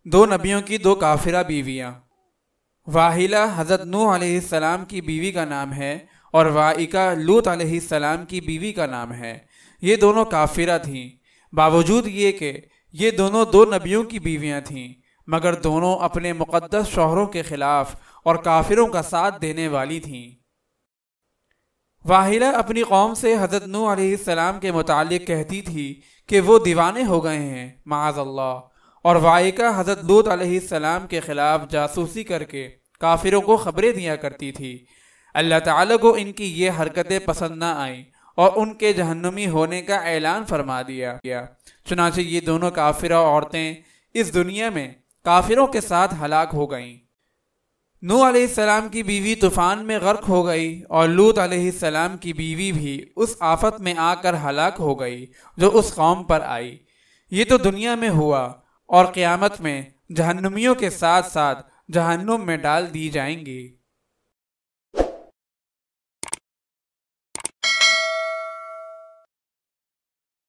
دو نبیوں کی دو کافرہ بیویاں۔ واحلہ حضرت نوح علیہ السلام کی بیوی کا نام ہے اور وائقہ لوط علیہ السلام کی بیوی کا نام ہے۔ یہ دونوں کافرہ تھیں، باوجود یہ کہ یہ دونوں دو نبیوں کی بیویاں تھیں، مگر دونوں اپنے مقدس شوہروں کے خلاف اور کافروں کا ساتھ دینے والی تھیں۔ واحلہ اپنی قوم سے حضرت نوح علیہ السلام کے متعلق کہتی تھی کہ وہ دیوانے ہو گئے ہیں، معاذ اللہ، اور وائقہ حضرت لوط علیہ السلام کے خلاف جاسوسی کر کے کافروں کو خبریں دیا کرتی تھی۔ اللہ تعالیٰ کو ان کی یہ حرکتیں پسند نہ آئیں اور ان کے جہنمی ہونے کا اعلان فرما دیا گیا۔ چنانچہ یہ دونوں کافرہ عورتیں اس دنیا میں کافروں کے ساتھ ہلاک ہو گئیں۔ نوح علیہ السلام کی بیوی طوفان میں غرق ہو گئی اور لوط علیہ السلام کی بیوی بھی اس آفت میں آ کر ہلاک ہو گئی جو اس قوم پر آئی۔ یہ تو دنیا میں ہوا، اور قیامت میں جہنمیوں کے ساتھ ساتھ جہنم میں ڈال دی جائیں گی۔